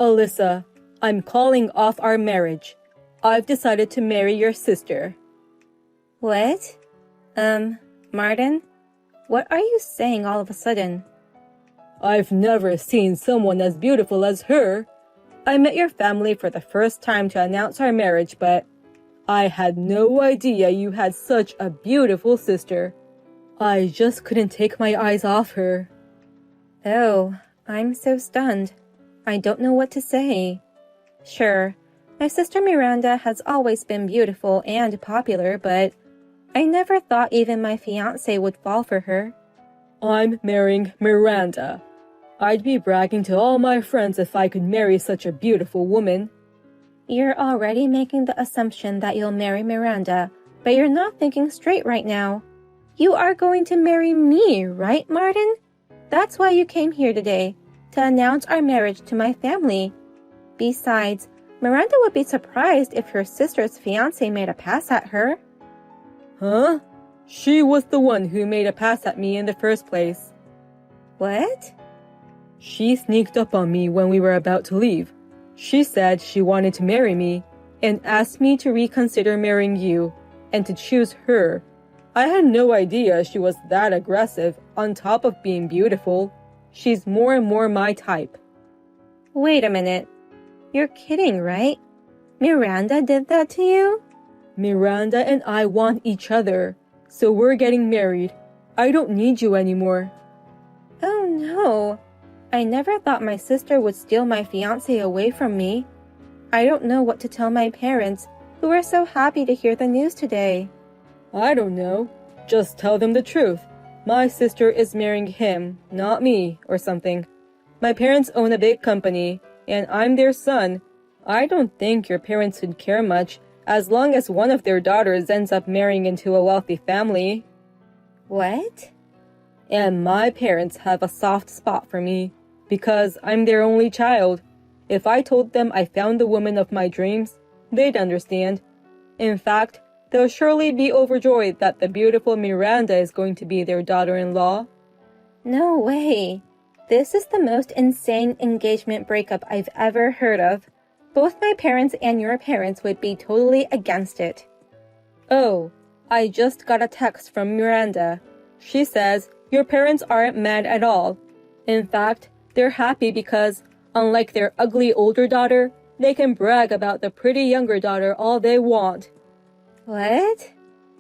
Alyssa, I'm calling off our marriage. I've decided to marry your sister. What? Martin? What are you saying all of a sudden? I've never seen someone as beautiful as her. I met your family for the first time to announce our marriage, but I had no idea you had such a beautiful sister. I just couldn't take my eyes off her. Oh, I'm so stunned. I don't know what to say. Sure, my sister Miranda has always been beautiful and popular, but I never thought even my fiancé would fall for her. I'm marrying Miranda. I'd be bragging to all my friends if I could marry such a beautiful woman. You're already making the assumption that you'll marry Miranda, but you're not thinking straight right now. You are going to marry me, right, Martin? That's why you came here today, to announce our marriage to my family. Besides, Miranda would be surprised if her sister's fiancé made a pass at her. Huh? She was the one who made a pass at me in the first place. What? She sneaked up on me when we were about to leave. She said she wanted to marry me and asked me to reconsider marrying you and to choose her. I had no idea she was that aggressive on top of being beautiful. She's more and more my type. Wait a minute. You're kidding, right? Miranda did that to you? Miranda and I want each other, so we're getting married. I don't need you anymore. Oh no. I never thought my sister would steal my fiancé away from me. I don't know what to tell my parents, who are so happy to hear the news today. I don't know. Just tell them the truth. My sister is marrying him, not me, or something. My parents own a big company, and I'm their son. I don't think your parents would care much as long as one of their daughters ends up marrying into a wealthy family. What? And my parents have a soft spot for me, because I'm their only child. If I told them I found the woman of my dreams, they'd understand. In fact, they'll surely be overjoyed that the beautiful Miranda is going to be their daughter-in-law. No way. This is the most insane engagement breakup I've ever heard of. Both my parents and your parents would be totally against it. Oh, I just got a text from Miranda. She says your parents aren't mad at all. In fact, they're happy because, unlike their ugly older daughter, they can brag about the pretty younger daughter all they want. What?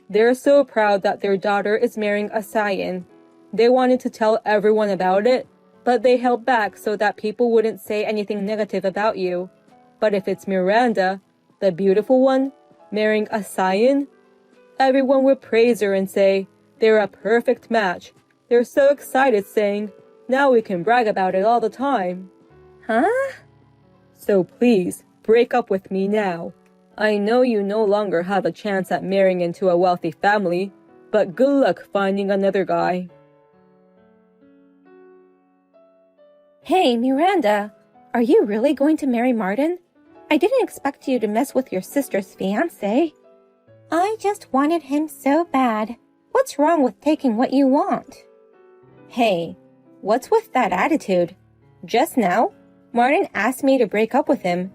They're so proud that their daughter is marrying a scion. They wanted to tell everyone about it, but they held back so that people wouldn't say anything negative about you. But if it's Miranda, the beautiful one, marrying a scion, everyone would praise her and say they're a perfect match. They're so excited, saying, now we can brag about it all the time. Huh? So please, break up with me now. I know you no longer have a chance at marrying into a wealthy family, but good luck finding another guy. Hey, Miranda, are you really going to marry Martin? I didn't expect you to mess with your sister's fiancé. I just wanted him so bad. What's wrong with taking what you want? Hey, what's with that attitude? Just now, Martin asked me to break up with him.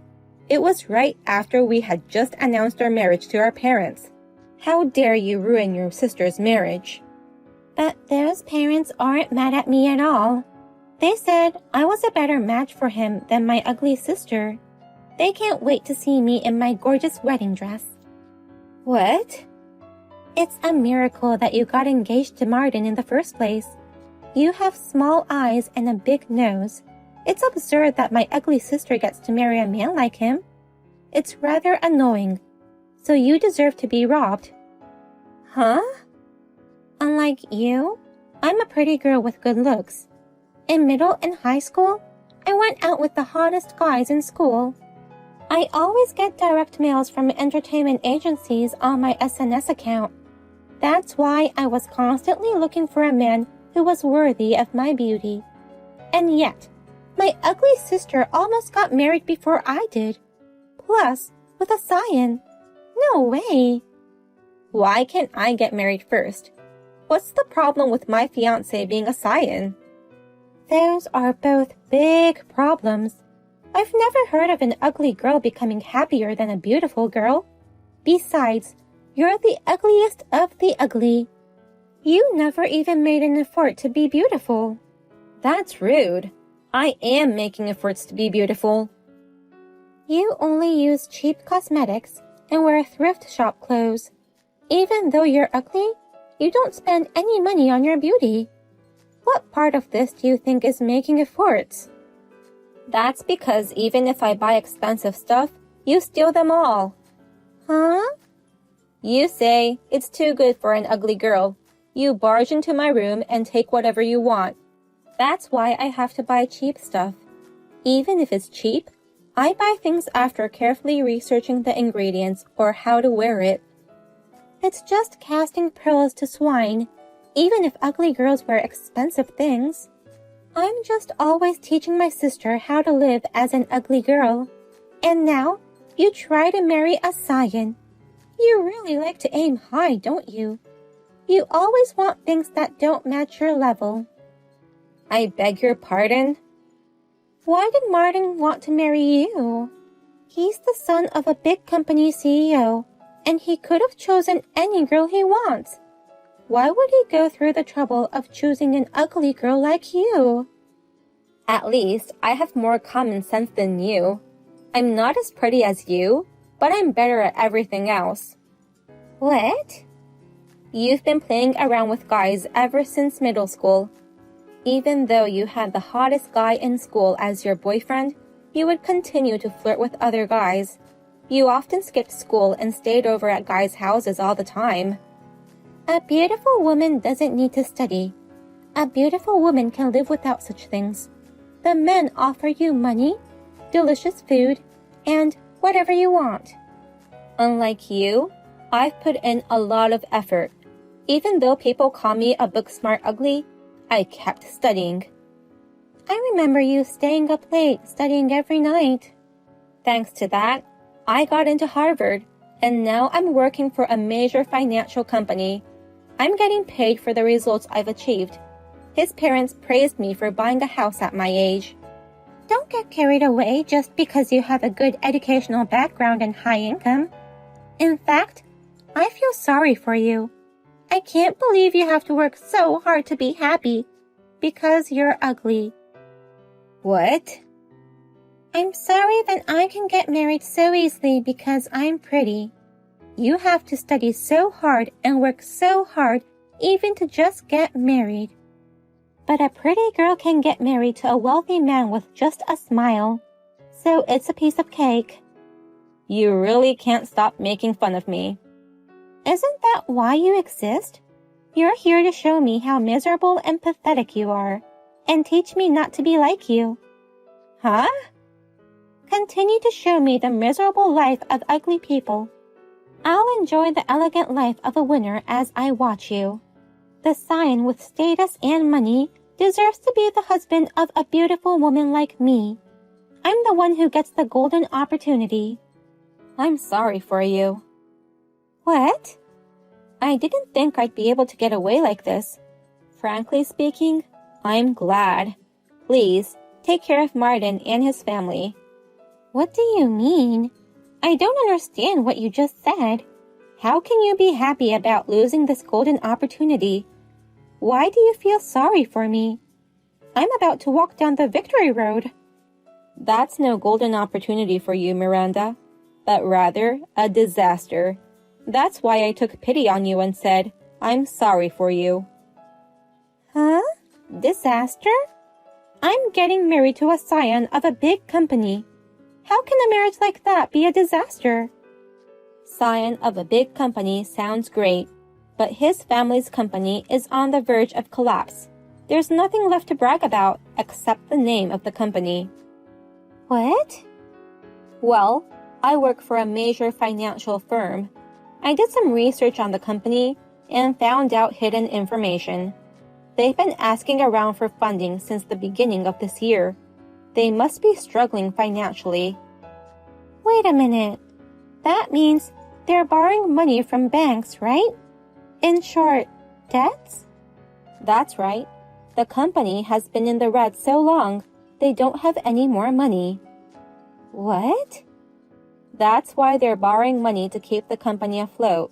It was right after we had just announced our marriage to our parents. How dare you ruin your sister's marriage? But those parents aren't mad at me at all. They said I was a better match for him than my ugly sister. They can't wait to see me in my gorgeous wedding dress. What? It's a miracle that you got engaged to Martin in the first place. You have small eyes and a big nose. It's absurd that my ugly sister gets to marry a man like him. It's rather annoying. So you deserve to be robbed. Huh? Unlike you, I'm a pretty girl with good looks. In middle and high school, I went out with the hottest guys in school. I always get direct mails from entertainment agencies on my SNS account. That's why I was constantly looking for a man who was worthy of my beauty. And yet, my ugly sister almost got married before I did. Plus, with a scion. No way. Why can't I get married first? What's the problem with my fiancé being a scion? Those are both big problems. I've never heard of an ugly girl becoming happier than a beautiful girl. Besides, you're the ugliest of the ugly. You never even made an effort to be beautiful. That's rude. I am making efforts to be beautiful. You only use cheap cosmetics and wear thrift shop clothes. Even though you're ugly, you don't spend any money on your beauty. What part of this do you think is making efforts? That's because even if I buy expensive stuff, you steal them all. Huh? You say it's too good for an ugly girl. You barge into my room and take whatever you want. That's why I have to buy cheap stuff. Even if it's cheap, I buy things after carefully researching the ingredients or how to wear it. It's just casting pearls to swine, even if ugly girls wear expensive things. I'm just always teaching my sister how to live as an ugly girl. And now, you try to marry a scion. You really like to aim high, don't you? You always want things that don't match your level. I beg your pardon? Why did Martin want to marry you? He's the son of a big company CEO, and he could have chosen any girl he wants. Why would he go through the trouble of choosing an ugly girl like you? At least I have more common sense than you. I'm not as pretty as you, but I'm better at everything else. What? You've been playing around with guys ever since middle school. Even though you had the hottest guy in school as your boyfriend, you would continue to flirt with other guys. You often skipped school and stayed over at guys' houses all the time. A beautiful woman doesn't need to study. A beautiful woman can live without such things. The men offer you money, delicious food, and whatever you want. Unlike you, I've put in a lot of effort. Even though people call me a book-smart ugly, I kept studying. I remember you staying up late studying every night. Thanks to that, I got into Harvard, and now I'm working for a major financial company. I'm getting paid for the results I've achieved. His parents praised me for buying a house at my age. Don't get carried away just because you have a good educational background and high income. In fact, I feel sorry for you. I can't believe you have to work so hard to be happy because you're ugly. What? I'm sorry that I can get married so easily because I'm pretty. You have to study so hard and work so hard even to just get married. But a pretty girl can get married to a wealthy man with just a smile. So it's a piece of cake. You really can't stop making fun of me. Isn't that why you exist? You're here to show me how miserable and pathetic you are, and teach me not to be like you. Huh? Continue to show me the miserable life of ugly people. I'll enjoy the elegant life of a winner as I watch you. The scion with status and money deserves to be the husband of a beautiful woman like me. I'm the one who gets the golden opportunity. I'm sorry for you. What? I didn't think I'd be able to get away like this. Frankly speaking, I'm glad. Please, take care of Martin and his family. What do you mean? I don't understand what you just said. How can you be happy about losing this golden opportunity? Why do you feel sorry for me? I'm about to walk down the victory road. That's no golden opportunity for you, Miranda, but rather a disaster. That's why I took pity on you and said, I'm sorry for you. Huh? Disaster? I'm getting married to a scion of a big company. How can a marriage like that be a disaster? Scion of a big company sounds great, but his family's company is on the verge of collapse. There's nothing left to brag about except the name of the company. What? Well, I work for a major financial firm. I did some research on the company and found out hidden information. They've been asking around for funding since the beginning of this year. They must be struggling financially. Wait a minute. That means they're borrowing money from banks, right? In short, debts? That's right. The company has been in the red so long, they don't have any more money. What? That's why they're borrowing money to keep the company afloat,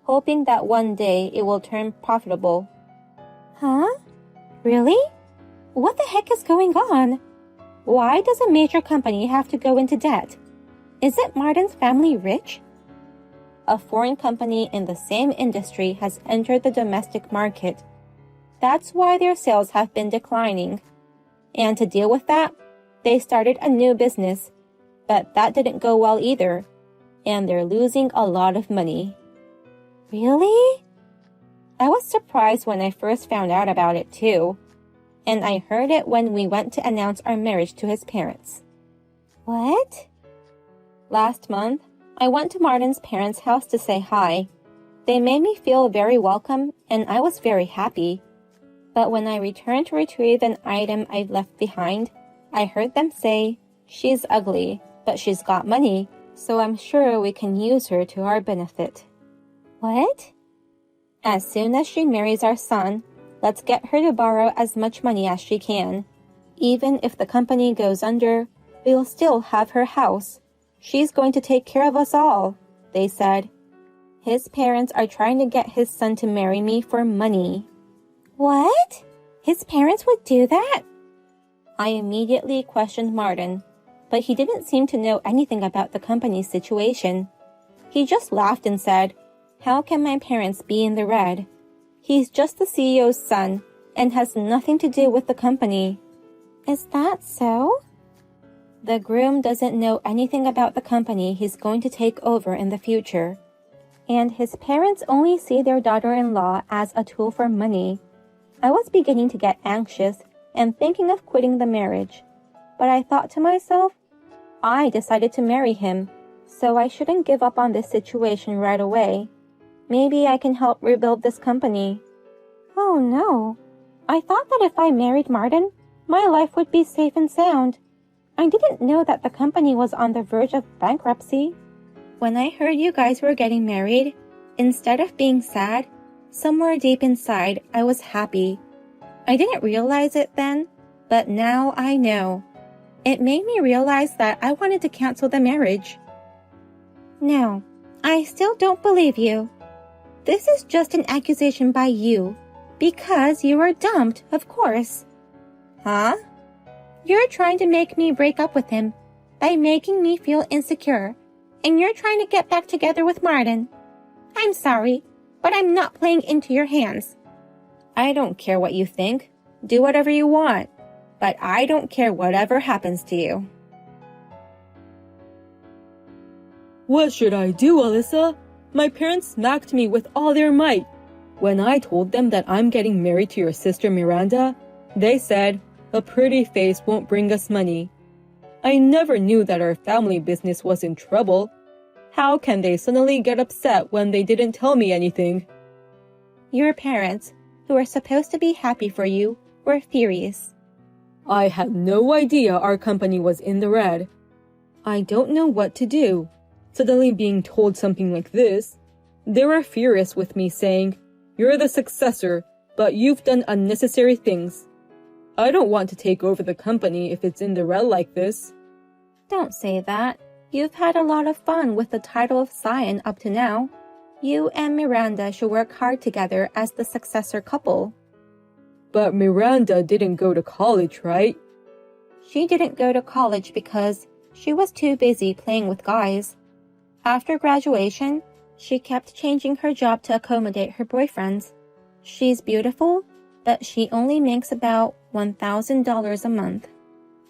hoping that one day it will turn profitable. Huh? Really? What the heck is going on? Why does a major company have to go into debt? Isn't Martin's family rich? A foreign company in the same industry has entered the domestic market. That's why their sales have been declining. And to deal with that, they started a new business, but that didn't go well either, and they're losing a lot of money. Really? I was surprised when I first found out about it too, and I heard it when we went to announce our marriage to his parents. What? Last month, I went to Martin's parents' house to say hi. They made me feel very welcome, and I was very happy. But when I returned to retrieve an item I'd left behind, I heard them say, "She's ugly, but she's got money, so I'm sure we can use her to our benefit." What? As soon as she marries our son, let's get her to borrow as much money as she can. Even if the company goes under, we'll still have her house. She's going to take care of us all, they said. His parents are trying to get his son to marry me for money. What? His parents would do that? I immediately questioned Martin, but he didn't seem to know anything about the company's situation. He just laughed and said, "How can my parents be in the red? He's just the CEO's son and has nothing to do with the company." Is that so? The groom doesn't know anything about the company he's going to take over in the future, and his parents only see their daughter-in-law as a tool for money. I was beginning to get anxious and thinking of quitting the marriage, but I thought to myself, I decided to marry him, so I shouldn't give up on this situation right away. Maybe I can help rebuild this company. Oh no. I thought that if I married Martin, my life would be safe and sound. I didn't know that the company was on the verge of bankruptcy. When I heard you guys were getting married, instead of being sad, somewhere deep inside, I was happy. I didn't realize it then, but now I know. It made me realize that I wanted to cancel the marriage. No, I still don't believe you. This is just an accusation by you, because you were dumped, of course. Huh? You're trying to make me break up with him by making me feel insecure, and you're trying to get back together with Martin. I'm sorry, but I'm not playing into your hands. I don't care what you think. Do whatever you want. But I don't care whatever happens to you. What should I do, Alyssa? My parents smacked me with all their might. When I told them that I'm getting married to your sister Miranda, they said, "A pretty face won't bring us money." I never knew that our family business was in trouble. How can they suddenly get upset when they didn't tell me anything? Your parents, who are supposed to be happy for you, were furious. I had no idea our company was in the red. I don't know what to do. Suddenly being told something like this, they were furious with me saying, "You're the successor, but you've done unnecessary things." I don't want to take over the company if it's in the red like this. Don't say that. You've had a lot of fun with the title of Scion up to now. You and Miranda should work hard together as the successor couple. But Miranda didn't go to college, right? She didn't go to college because she was too busy playing with guys. After graduation, she kept changing her job to accommodate her boyfriends. She's beautiful, but she only makes about $1,000 a month.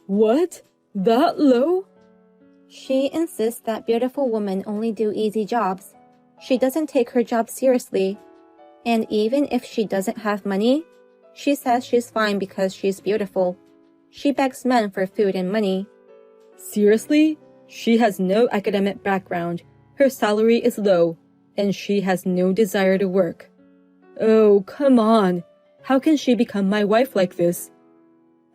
What? That low? She insists that beautiful women only do easy jobs. She doesn't take her job seriously. And even if she doesn't have money, she says she's fine because she's beautiful. She begs men for food and money. Seriously? She has no academic background, her salary is low, and she has no desire to work. Oh, come on. How can she become my wife like this?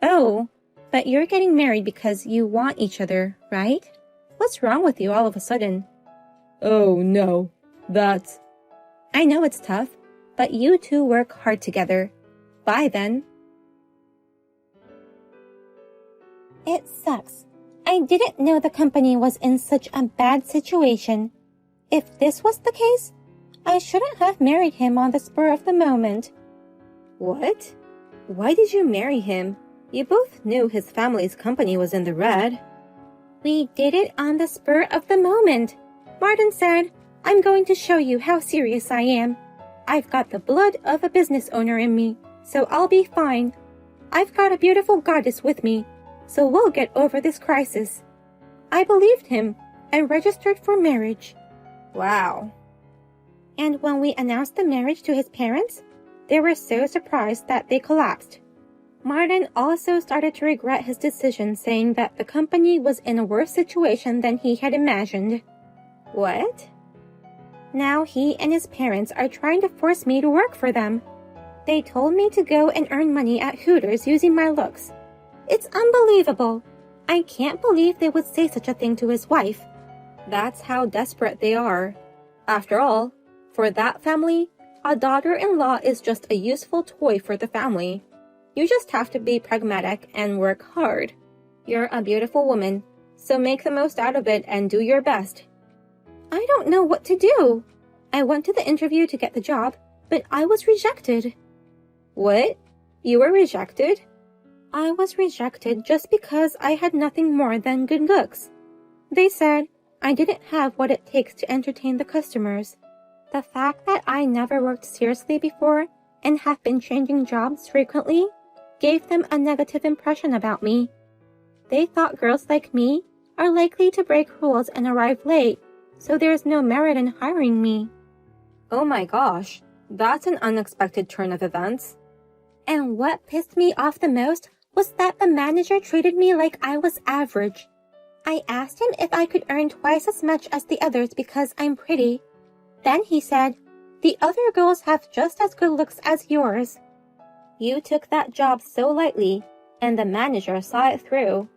Oh, but you're getting married because you want each other, right? What's wrong with you all of a sudden? Oh, no. That's... I know it's tough, but you two work hard together. Bye then. It sucks. I didn't know the company was in such a bad situation. If this was the case, I shouldn't have married him on the spur of the moment. What? Why did you marry him? You both knew his family's company was in the red. We did it on the spur of the moment. Martin said, I'm going to show you how serious I am. I've got the blood of a business owner in me, so I'll be fine. I've got a beautiful goddess with me, so we'll get over this crisis. I believed him and registered for marriage. Wow. And when we announced the marriage to his parents, they were so surprised that they collapsed. Martin also started to regret his decision, saying that the company was in a worse situation than he had imagined. What? Now he and his parents are trying to force me to work for them. They told me to go and earn money at Hooters using my looks. It's unbelievable. I can't believe they would say such a thing to his wife. That's how desperate they are. After all, for that family, a daughter-in-law is just a useful toy for the family. You just have to be pragmatic and work hard. You're a beautiful woman, so make the most out of it and do your best. I don't know what to do. I went to the interview to get the job, but I was rejected. What? You were rejected? I was rejected just because I had nothing more than good looks. They said I didn't have what it takes to entertain the customers. The fact that I never worked seriously before and have been changing jobs frequently gave them a negative impression about me. They thought girls like me are likely to break rules and arrive late, so there's no merit in hiring me. Oh my gosh, that's an unexpected turn of events. And what pissed me off the most was that the manager treated me like I was average. I asked him if I could earn twice as much as the others because I'm pretty. Then he said, the other girls have just as good looks as yours. You took that job so lightly, and the manager saw it through.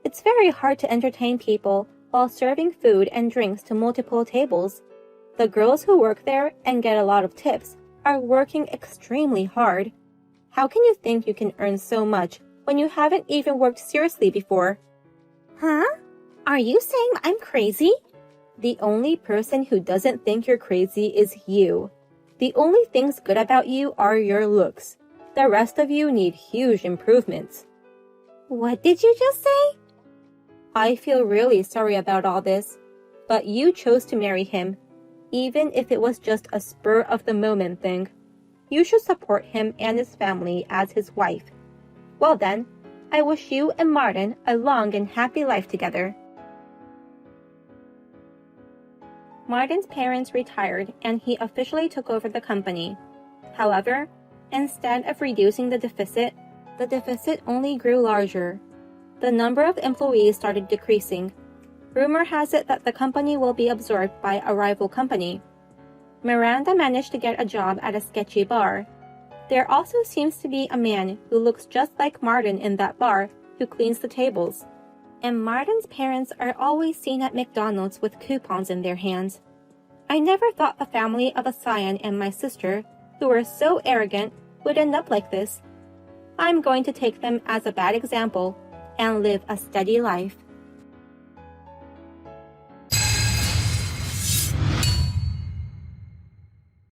It's very hard to entertain people while serving food and drinks to multiple tables. The girls who work there and get a lot of tips are working extremely hard. How can you think you can earn so much when you haven't even worked seriously before? Huh? Are you saying I'm crazy? The only person who doesn't think you're crazy is you. The only things good about you are your looks. The rest of you need huge improvements. What did you just say? I feel really sorry about all this, but you chose to marry him, even if it was just a spur-of-the-moment thing. You should support him and his family as his wife. Well then, I wish you and Martin a long and happy life together. Martin's parents retired and he officially took over the company. However, instead of reducing the deficit only grew larger. The number of employees started decreasing. Rumor has it that the company will be absorbed by a rival company. Miranda managed to get a job at a sketchy bar. There also seems to be a man who looks just like Martin in that bar who cleans the tables. And Martin's parents are always seen at McDonald's with coupons in their hands. I never thought the family of a scion and my sister, who were so arrogant, would end up like this. I'm going to take them as a bad example and live a steady life.